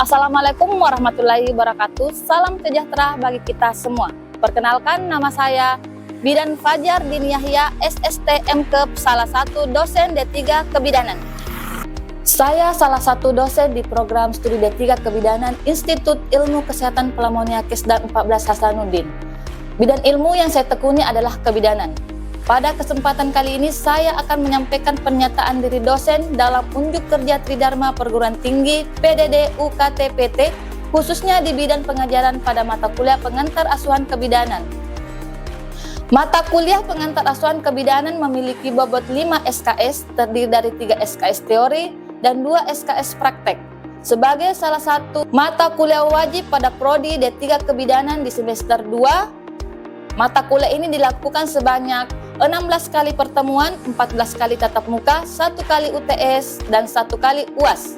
Assalamualaikum warahmatullahi wabarakatuh. Salam sejahtera bagi kita semua. Perkenalkan, nama saya Bidan Fajar Dini Yahya, SST MKep, salah satu dosen D3 Kebidanan. Saya salah satu dosen di program studi D3 Kebidanan Institut Ilmu Kesehatan Pelamonia Kesdan 14 Hasanuddin. Bidang ilmu yang saya tekuni adalah kebidanan. Pada kesempatan kali ini saya akan menyampaikan pernyataan diri dosen dalam unjuk kerja Tridharma Perguruan Tinggi PDD UKT PT, khususnya di bidang pengajaran pada mata kuliah pengantar asuhan kebidanan. Mata kuliah pengantar asuhan kebidanan memiliki bobot 5 SKS, terdiri dari 3 SKS teori dan 2 SKS praktek. Sebagai salah satu mata kuliah wajib pada prodi D3 Kebidanan di semester 2, mata kuliah ini dilakukan sebanyak 16 kali pertemuan, 14 kali tatap muka, 1 kali UTS, dan 1 kali UAS.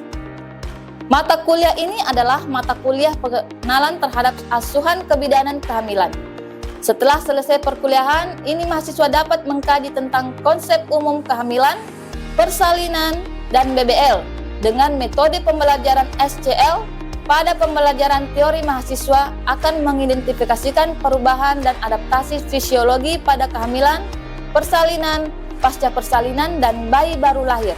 Mata kuliah ini adalah mata kuliah pengenalan terhadap asuhan kebidanan kehamilan. Setelah selesai perkuliahan, ini mahasiswa dapat mengkaji tentang konsep umum kehamilan, persalinan, dan BBL dengan metode pembelajaran SCL. Pada pembelajaran teori, mahasiswa akan mengidentifikasikan perubahan dan adaptasi fisiologi pada kehamilan, persalinan, pasca persalinan, dan bayi baru lahir.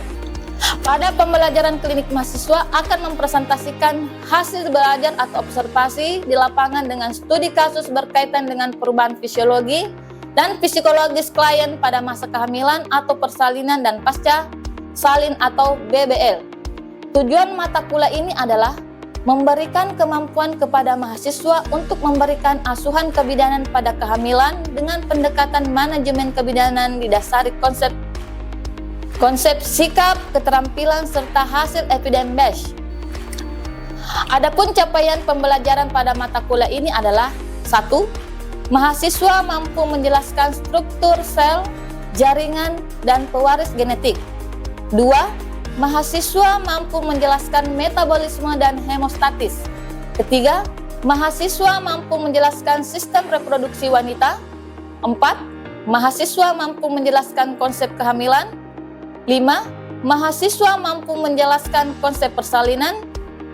Pada pembelajaran klinik, mahasiswa akan mempresentasikan hasil belajar atau observasi di lapangan dengan studi kasus berkaitan dengan perubahan fisiologi dan psikologis klien pada masa kehamilan atau persalinan dan pasca salin atau BBL. Tujuan mata kuliah ini adalah memberikan kemampuan kepada mahasiswa untuk memberikan asuhan kebidanan pada kehamilan dengan pendekatan manajemen kebidanan didasari konsep sikap, keterampilan, serta hasil evidence-based. Adapun capaian pembelajaran pada mata kuliah ini adalah 1. Mahasiswa mampu menjelaskan struktur sel, jaringan, dan pewaris genetik. 2. Mahasiswa mampu menjelaskan metabolisme dan hemostatis. Ketiga, mahasiswa mampu menjelaskan sistem reproduksi wanita. 4. Mahasiswa mampu menjelaskan konsep kehamilan. 5. Mahasiswa mampu menjelaskan konsep persalinan.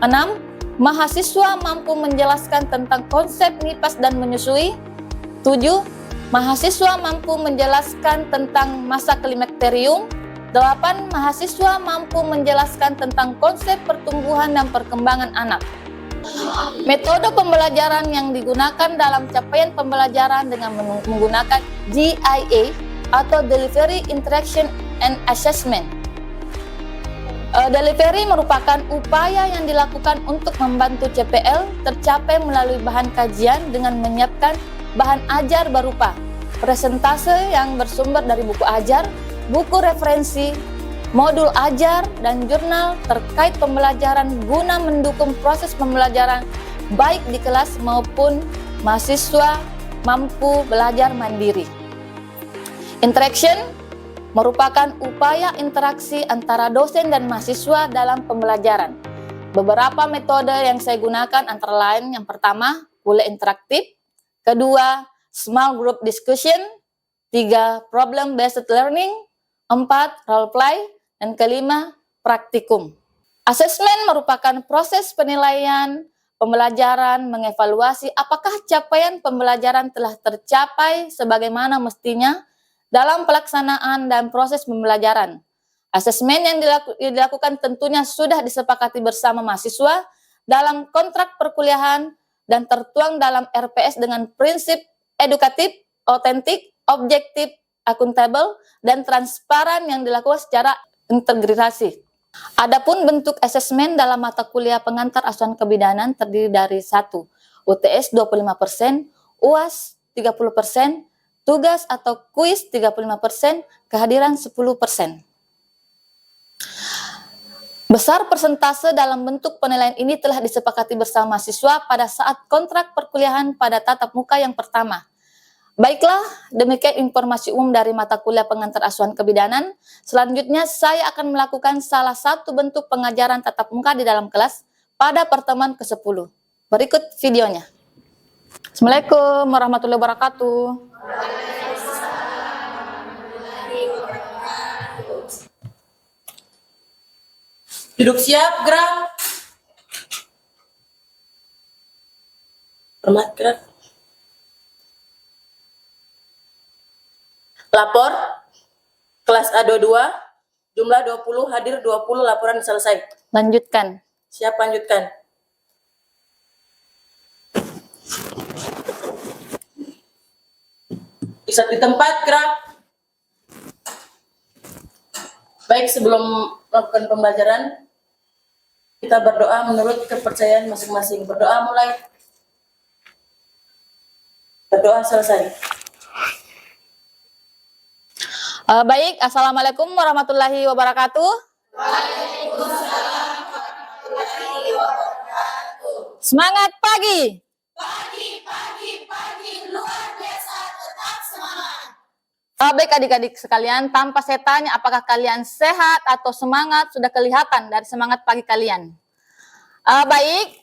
6. Mahasiswa mampu menjelaskan tentang konsep nipas dan menyusui. 7. Mahasiswa mampu menjelaskan tentang masa klimakterium. 8. Mahasiswa mampu menjelaskan tentang konsep pertumbuhan dan perkembangan anak. Metode pembelajaran yang digunakan dalam capaian pembelajaran dengan menggunakan DIA atau Delivery Interaction and Assessment. Delivery merupakan upaya yang dilakukan untuk membantu CPL tercapai melalui bahan kajian dengan menyiapkan bahan ajar berupa presentase yang bersumber dari buku ajar, buku referensi, modul ajar, dan jurnal terkait pembelajaran guna mendukung proses pembelajaran baik di kelas maupun mahasiswa mampu belajar mandiri. Interaction merupakan upaya interaksi antara dosen dan mahasiswa dalam pembelajaran. Beberapa metode yang saya gunakan antara lain yang pertama, kuliah interaktif, kedua, small group discussion, 3, problem based learning, 4. Role play, dan kelima, praktikum. Asesmen merupakan proses penilaian pembelajaran, mengevaluasi apakah capaian pembelajaran telah tercapai sebagaimana mestinya dalam pelaksanaan dan proses pembelajaran. Asesmen yang dilakukan tentunya sudah disepakati bersama mahasiswa dalam kontrak perkuliahan dan tertuang dalam RPS dengan prinsip edukatif, otentik, objektif, akuntabel, dan transparan yang dilakukan secara integrasi. Adapun bentuk asesmen dalam mata kuliah pengantar asuhan kebidanan terdiri dari 1. UTS 25%, UAS 30%, tugas atau kuis 35%, kehadiran 10%. Besar persentase dalam bentuk penilaian ini telah disepakati bersama mahasiswa pada saat kontrak perkuliahan pada tatap muka yang pertama. Baiklah, demikian informasi umum dari mata kuliah pengantar asuhan kebidanan. Selanjutnya saya akan melakukan salah satu bentuk pengajaran tatap muka di dalam kelas pada pertemuan ke-10. Berikut videonya. Assalamualaikum warahmatullahi wabarakatuh. Duduk siap, gerak. Hormat gerak. Lapor kelas A22 jumlah 20, hadir 20, laporan selesai. Lanjutkan. Siap, lanjutkan. Bisa di tempat, gerak. Baik, sebelum melakukan pembelajaran, kita berdoa menurut kepercayaan masing-masing. Berdoa mulai. Berdoa selesai. Baik, Assalamualaikum warahmatullahi wabarakatuh. Semangat pagi. Pagi, luar biasa, tetap semangat. Baik adik-adik sekalian, tanpa saya tanya apakah kalian sehat atau semangat, sudah kelihatan dari semangat pagi kalian. Baik,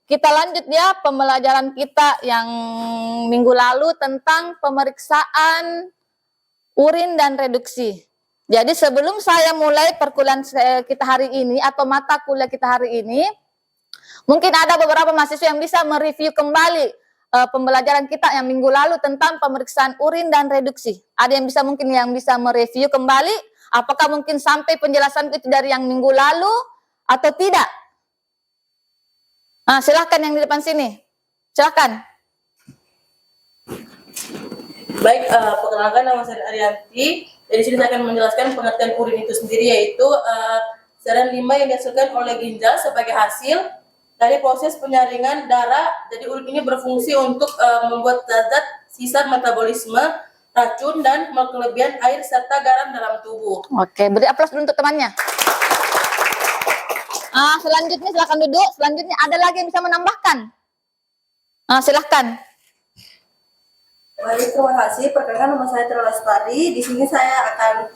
kita lanjut ya pembelajaran kita yang minggu lalu tentang pemeriksaan urin dan reduksi. Jadi sebelum saya mulai perkuliahan kita hari ini atau mata kuliah kita hari ini, mungkin ada beberapa mahasiswa yang bisa mereview kembali pembelajaran kita yang minggu lalu tentang pemeriksaan urin dan reduksi. Ada yang bisa mereview kembali, apakah mungkin sampai penjelasan itu dari yang minggu lalu atau tidak? Silahkan yang di depan sini, silahkan. Baik, perkenalkan nama saya Arianti. Di sini saya akan menjelaskan pengertian urin itu sendiri, yaitu cairan limbah yang dihasilkan oleh ginjal sebagai hasil dari proses penyaringan darah. Jadi urin ini berfungsi untuk membuat zat-zat sisa metabolisme, racun, dan kelebihan air serta garam dalam tubuh. Oke, beri aplaus dulu untuk temannya. Selanjutnya silahkan duduk. Selanjutnya ada lagi yang bisa menambahkan. Silahkan. Baik, terima kasih. Perkenalkan nama saya Tera Lestari. Di sini saya akan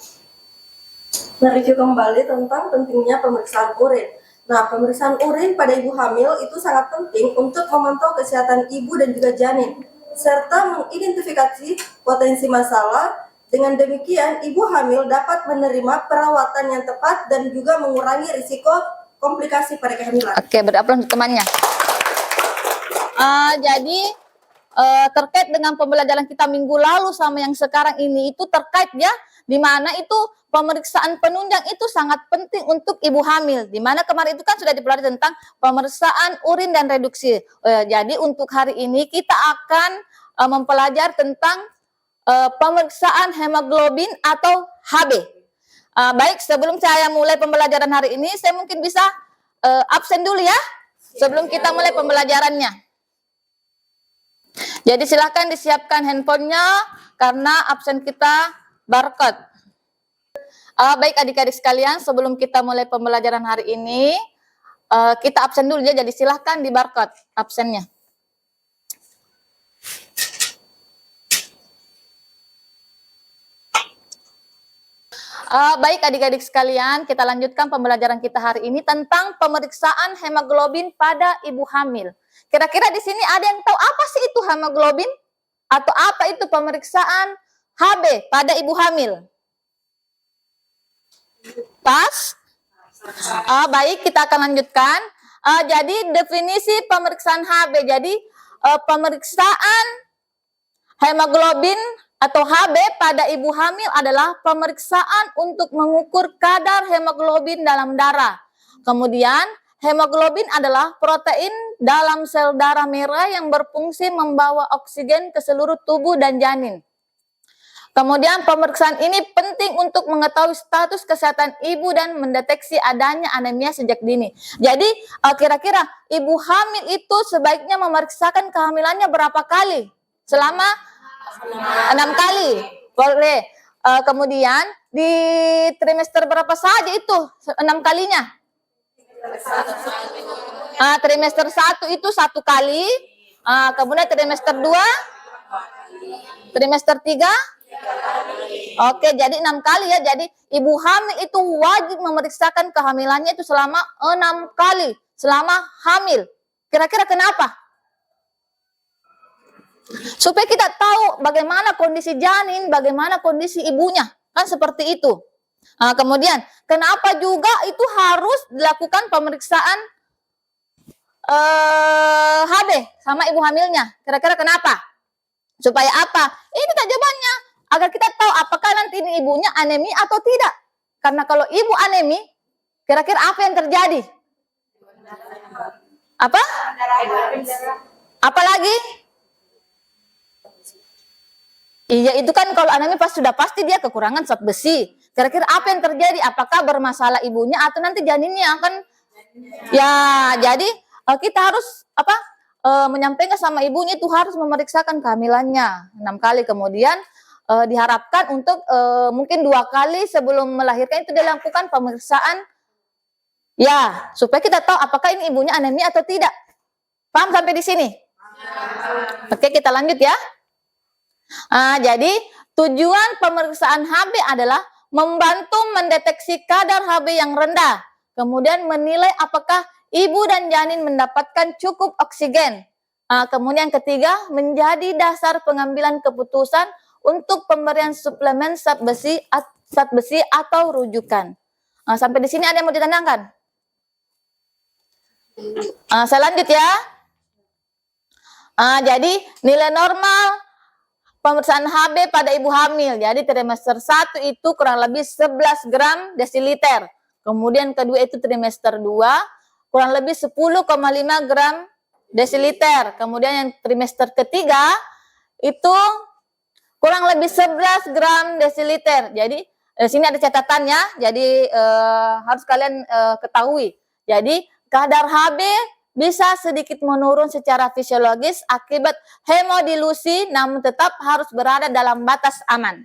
mereview kembali tentang pentingnya pemeriksaan urin. Nah, pemeriksaan urin pada ibu hamil itu sangat penting untuk memantau kesehatan ibu dan juga janin, serta mengidentifikasi potensi masalah. Dengan demikian, ibu hamil dapat menerima perawatan yang tepat dan juga mengurangi risiko komplikasi pada kehamilan. Oke, beri aplaus untuk temannya. Jadi terkait dengan pembelajaran kita minggu lalu sama yang sekarang ini itu terkait ya, di mana itu pemeriksaan penunjang itu sangat penting untuk ibu hamil. Di mana kemarin itu kan sudah dipelajari tentang pemeriksaan urin dan reduksi. Jadi untuk hari ini kita akan mempelajari tentang pemeriksaan hemoglobin atau HB. Baik, sebelum saya mulai pembelajaran hari ini, saya mungkin bisa absen dulu ya, sebelum kita mulai pembelajarannya. Jadi silakan disiapkan handphonenya, karena absen kita barcode. Baik adik-adik sekalian, sebelum kita mulai pembelajaran hari ini, kita absen dulu ya, jadi silahkan di barcode absennya. Baik adik-adik sekalian, kita lanjutkan pembelajaran kita hari ini tentang pemeriksaan hemoglobin pada ibu hamil. Kira-kira di sini ada yang tahu apa sih itu hemoglobin? Atau apa itu pemeriksaan HB pada ibu hamil? Pas? Baik, kita akan lanjutkan. Jadi definisi pemeriksaan HB. Jadi pemeriksaan hemoglobin atau HB pada ibu hamil adalah pemeriksaan untuk mengukur kadar hemoglobin dalam darah. Kemudian, hemoglobin adalah protein dalam sel darah merah yang berfungsi membawa oksigen ke seluruh tubuh dan janin. Kemudian, pemeriksaan ini penting untuk mengetahui status kesehatan ibu dan mendeteksi adanya anemia sejak dini. Jadi, kira-kira ibu hamil itu sebaiknya memeriksakan kehamilannya berapa kali? Selama 6 kali. Boleh. Kemudian di trimester berapa saja itu 6 kalinya? Trimester 1 itu 1 kali. Kemudian trimester 2, trimester 3. Oke, jadi 6 kali ya. Jadi ibu hamil itu wajib memeriksakan kehamilannya itu selama 6 kali selama hamil. Kira-kira kenapa? Supaya kita tahu bagaimana kondisi janin, bagaimana kondisi ibunya. Kan seperti itu. Kemudian, kenapa juga itu harus dilakukan pemeriksaan HB sama ibu hamilnya. Kira-kira kenapa? Supaya apa? Ini tak jawabannya. Agar kita tahu apakah nanti ini ibunya anemi atau tidak. Karena kalau ibu anemi, kira-kira apa yang terjadi? Apa? Apa lagi? Iya, itu kan kalau anemi sudah pasti dia kekurangan zat besi. Kira-kira apa yang terjadi? Apakah bermasalah ibunya atau nanti janinnya akan? Ya, jadi kita harus menyampaikan sama ibunya itu harus memeriksakan kehamilannya 6 kali. Kemudian diharapkan untuk mungkin 2 kali sebelum melahirkan itu dilakukan pemeriksaan. Ya, supaya kita tahu apakah ini ibunya anemia atau tidak. Paham sampai di sini? Oke, kita lanjut ya. Jadi tujuan pemeriksaan HB adalah membantu mendeteksi kadar HB yang rendah, kemudian menilai apakah ibu dan janin mendapatkan cukup oksigen. Kemudian ketiga, menjadi dasar pengambilan keputusan untuk pemberian suplemen zat besi atau rujukan. Sampai di sini ada yang mau ditandangkan? Saya lanjut ya. Jadi nilai normal pemeriksaan HB pada ibu hamil. Jadi trimester 1 itu kurang lebih 11 gram desiliter. Kemudian kedua itu trimester 2 kurang lebih 10,5 gram desiliter. Kemudian yang trimester ketiga itu kurang lebih 11 gram desiliter. Jadi di sini ada catatannya. Jadi harus kalian ketahui. Jadi kadar HB bisa sedikit menurun secara fisiologis akibat hemodilusi, namun tetap harus berada dalam batas aman.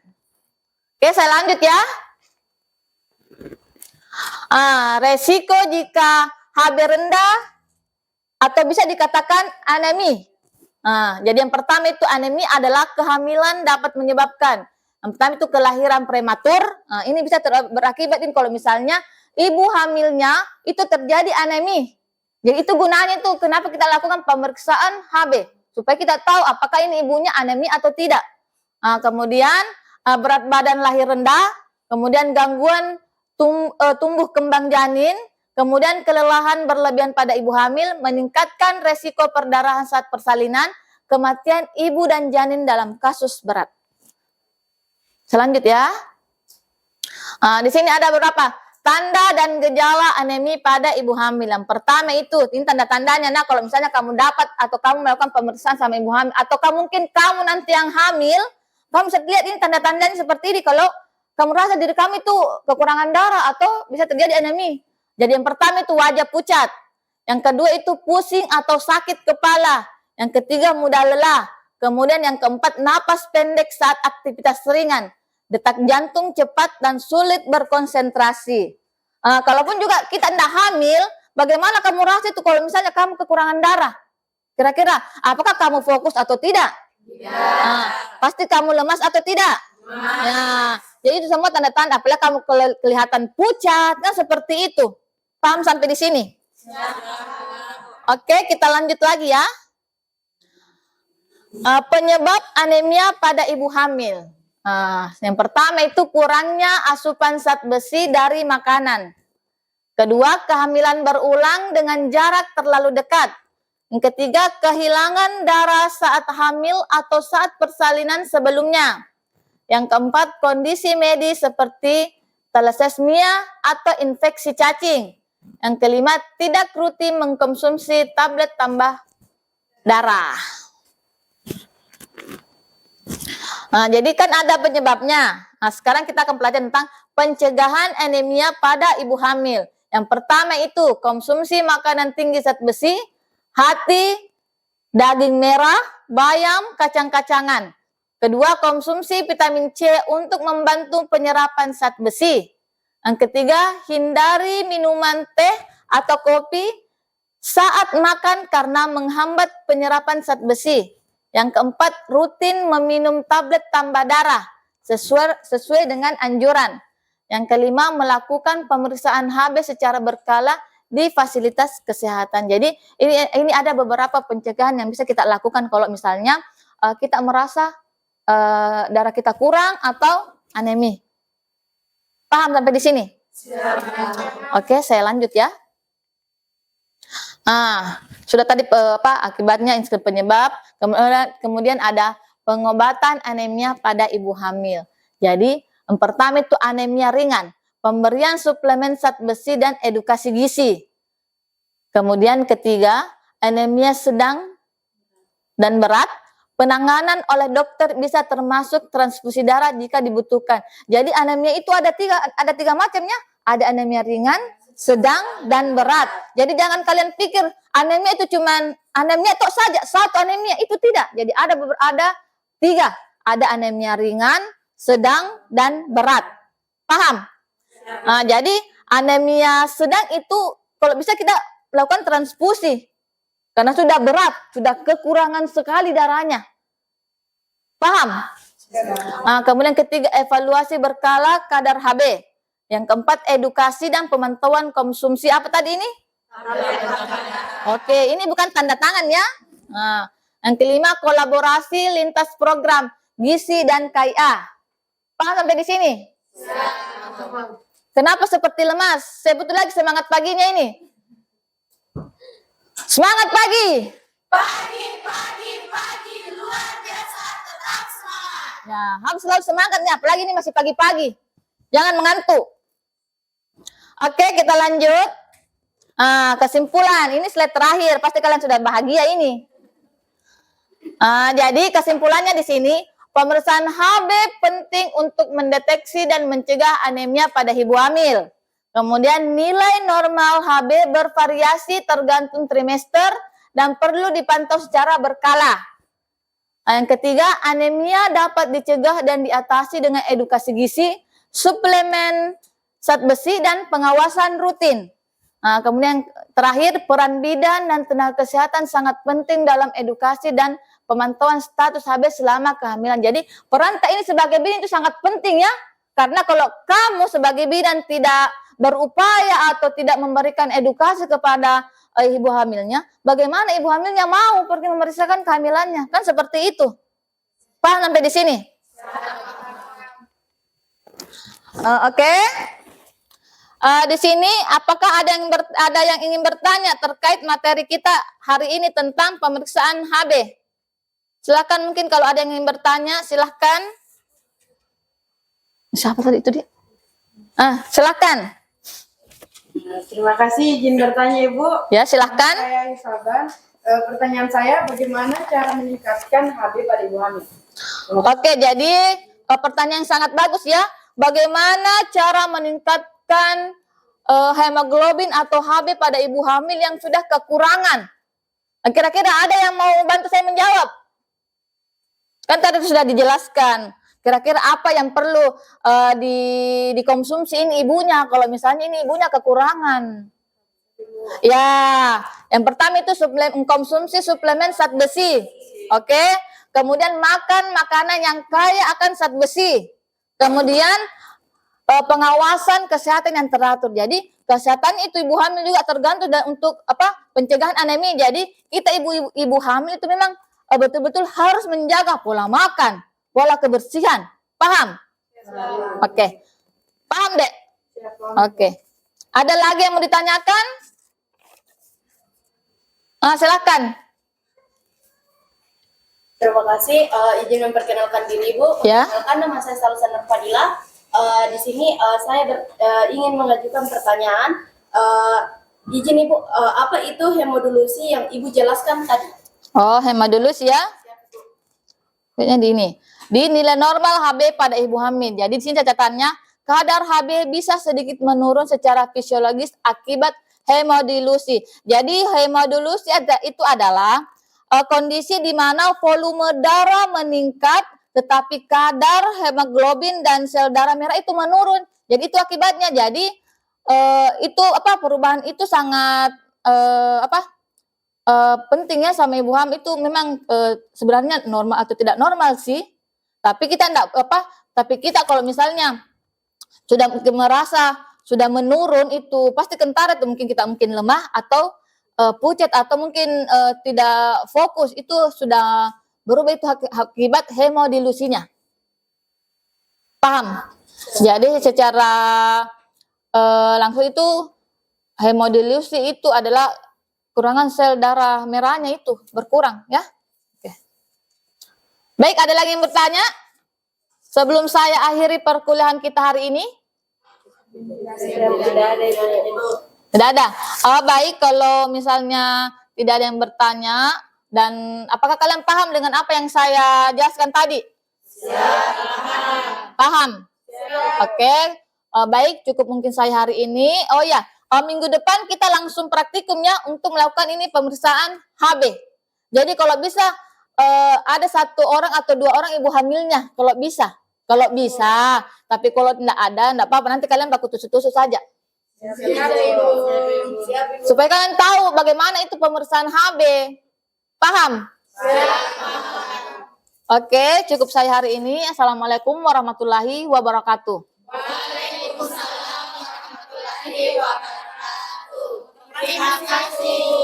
Oke, saya lanjut ya. Resiko jika HB rendah atau bisa dikatakan anemi. Jadi yang pertama itu anemi adalah kehamilan dapat menyebabkan. Yang pertama itu kelahiran prematur. Ini bisa berakibat kalau misalnya ibu hamilnya itu terjadi anemi. Jadi itu gunanya itu kenapa kita lakukan pemeriksaan HB. Supaya kita tahu apakah ini ibunya anemi atau tidak. Kemudian berat badan lahir rendah. Kemudian gangguan tumbuh kembang janin. Kemudian kelelahan berlebihan pada ibu hamil. Meningkatkan resiko perdarahan saat persalinan. Kematian ibu dan janin dalam kasus berat. Selanjut ya. Di sini ada beberapa tanda dan gejala anemi pada ibu hamil. Yang pertama itu, ini tanda-tandanya. Nah, kalau misalnya kamu dapat atau kamu melakukan pemeriksaan sama ibu hamil, atau mungkin kamu nanti yang hamil, kamu bisa lihat ini tanda-tandanya seperti ini. Kalau kamu rasa diri kamu itu kekurangan darah atau bisa terjadi anemi. Jadi yang pertama itu wajah pucat. Yang kedua itu pusing atau sakit kepala. Yang ketiga mudah lelah. Kemudian yang keempat napas pendek saat aktivitas ringan. Detak jantung cepat dan sulit berkonsentrasi. Kalaupun juga kita tidak hamil, bagaimana kamu rasa itu kalau misalnya kamu kekurangan darah? Kira-kira, apakah kamu fokus atau tidak? Ya. Pasti kamu lemas atau tidak? Ya. Jadi itu semua tanda-tanda. Apalagi kamu kelihatan pucat, kan seperti itu. Paham sampai di sini? Ya. Oke, kita lanjut lagi ya. Penyebab anemia pada ibu hamil. Yang pertama itu kurangnya asupan zat besi dari makanan. Kedua, kehamilan berulang dengan jarak terlalu dekat. Yang ketiga, kehilangan darah saat hamil atau saat persalinan sebelumnya. Yang keempat, kondisi medis seperti thalassemia atau infeksi cacing. Yang kelima, tidak rutin mengkonsumsi tablet tambah darah. Jadi kan ada penyebabnya. Sekarang kita akan belajar tentang pencegahan anemia pada ibu hamil. Yang pertama itu konsumsi makanan tinggi zat besi, hati, daging merah, bayam, kacang-kacangan. Kedua, konsumsi vitamin C untuk membantu penyerapan zat besi. Yang ketiga, hindari minuman teh atau kopi saat makan karena menghambat penyerapan zat besi. Yang keempat, rutin meminum tablet tambah darah sesuai dengan anjuran. Yang kelima, melakukan pemeriksaan HB secara berkala di fasilitas kesehatan. Jadi ini ada beberapa pencegahan yang bisa kita lakukan kalau misalnya kita merasa darah kita kurang atau anemi. Paham sampai di sini? Siap. Oke, saya lanjut ya. Sudah tadi akibatnya penyebab, kemudian ada pengobatan anemia pada ibu hamil. Jadi yang pertama itu anemia ringan, pemberian suplemen zat besi dan edukasi gizi. Kemudian ketiga, anemia sedang dan berat, penanganan oleh dokter bisa termasuk transfusi darah jika dibutuhkan. Jadi anemia itu ada tiga macamnya, ada anemia ringan, sedang, dan berat. Jadi jangan kalian pikir anemia itu cuman anemia itu saja, satu anemia, itu tidak. Jadi ada tiga, ada anemia ringan, sedang, dan berat. Paham? Jadi anemia sedang itu kalau bisa kita lakukan transfusi karena sudah berat, sudah kekurangan sekali darahnya. Paham? Kemudian ketiga, evaluasi berkala kadar HB. Yang keempat, edukasi dan pemantauan konsumsi. Apa tadi ini? Oke, ini bukan tanda tangan ya. Yang kelima, kolaborasi lintas program gizi dan KIA. Paham sampai di sini? Kenapa seperti lemas? Saya butuh lagi semangat paginya ini. Semangat pagi. Pagi, luar biasa, tetap semangat. Ya, harus selalu semangat nih, apalagi ini masih pagi-pagi. Jangan mengantuk. Oke, kita lanjut. Kesimpulan, ini slide terakhir, pasti kalian sudah bahagia ini. Jadi kesimpulannya di sini, pemeriksaan HB penting untuk mendeteksi dan mencegah anemia pada ibu hamil. Kemudian nilai normal HB bervariasi tergantung trimester dan perlu dipantau secara berkala. Yang ketiga, anemia dapat dicegah dan diatasi dengan edukasi gizi, suplemen zat besi, dan pengawasan rutin. Kemudian terakhir, peran bidan dan tenaga kesehatan sangat penting dalam edukasi dan pemantauan status HB selama kehamilan. Jadi peran ini sebagai bidan itu sangat penting ya. Karena kalau kamu sebagai bidan tidak berupaya atau tidak memberikan edukasi kepada ibu hamilnya, bagaimana ibu hamilnya mau pergi memeriksakan kehamilannya? Kan seperti itu. Paham sampai di sini? Oke. Di sini apakah ada yang ingin bertanya terkait materi kita hari ini tentang pemeriksaan HB? Silakan, mungkin kalau ada yang ingin bertanya silahkan. Siapa tadi itu dia? Silakan. Terima kasih, izin bertanya Ibu. Ya, silahkan. Saya Isaban. Pertanyaan saya, bagaimana cara meningkatkan HB pada ibu hamil? Oke, jadi pertanyaan yang sangat bagus ya. Bagaimana cara meningkatkan hemoglobin atau HB pada ibu hamil yang sudah kekurangan? Kira-kira ada yang mau bantu saya menjawab? Kan tadi sudah dijelaskan. Kira-kira apa yang perlu dikonsumsi ini ibunya kalau misalnya ini ibunya kekurangan? Ya, yang pertama itu konsumsi suplemen zat besi. Oke. Kemudian makan makanan yang kaya akan zat besi. Kemudian pengawasan kesehatan yang teratur. Jadi kesehatan itu ibu hamil juga tergantung dan untuk pencegahan anemia. Jadi kita ibu hamil itu memang betul-betul harus menjaga pola makan, pola kebersihan. Paham? Oke. Paham, Dek? Oke. Ada lagi yang mau ditanyakan? Silakan. Terima kasih. Izin memperkenalkan diri, Bu. Ya. Perkenalkan, nama saya Salusan Fadila. Di sini saya ingin mengajukan pertanyaan. Izin Ibu, apa itu hemodulusi yang Ibu jelaskan tadi? Oh, hemodulus ya. Kayaknya di ini. Di nilai normal HB pada ibu hamil. Jadi di sini catatannya, kadar HB bisa sedikit menurun secara fisiologis akibat hemodilusi. Jadi hemodilusi itu adalah kondisi di mana volume darah meningkat tetapi kadar hemoglobin dan sel darah merah itu menurun. Jadi itu akibatnya. Jadi itu perubahan itu sangat pentingnya sama ibu hamil itu memang sebenarnya normal atau tidak normal sih. Tapi kita tapi kita kalau misalnya sudah merasa sudah menurun itu pasti kentara itu mungkin lemah atau pucat atau mungkin tidak fokus, itu sudah berubah, itu akibat hemodilusinya. Paham? Jadi secara langsung itu hemodilusi itu adalah kekurangan sel darah merahnya itu berkurang ya. Oke. Baik, ada lagi yang bertanya? Sebelum saya akhiri perkuliahan kita hari ini? Tidak ada. Baik, kalau misalnya tidak ada yang bertanya, dan apakah kalian paham dengan apa yang saya jelaskan tadi? Paham? Oke. Baik, cukup mungkin saya hari ini. Oh ya, minggu depan kita langsung praktikumnya untuk melakukan ini pemeriksaan HB. Jadi kalau bisa ada 1 orang atau 2 orang ibu hamilnya, kalau bisa. Kalau bisa, tapi kalau tidak ada, tidak apa-apa. Nanti kalian baku tusuk-tusuk saja. Siap, Ibu. Supaya kalian tahu bagaimana itu pemeriksaan HB. Paham? Oke, cukup saya hari ini. Assalamualaikum warahmatullahi wabarakatuh. Waalaikumsalam warahmatullahi wabarakatuh. Terima kasih.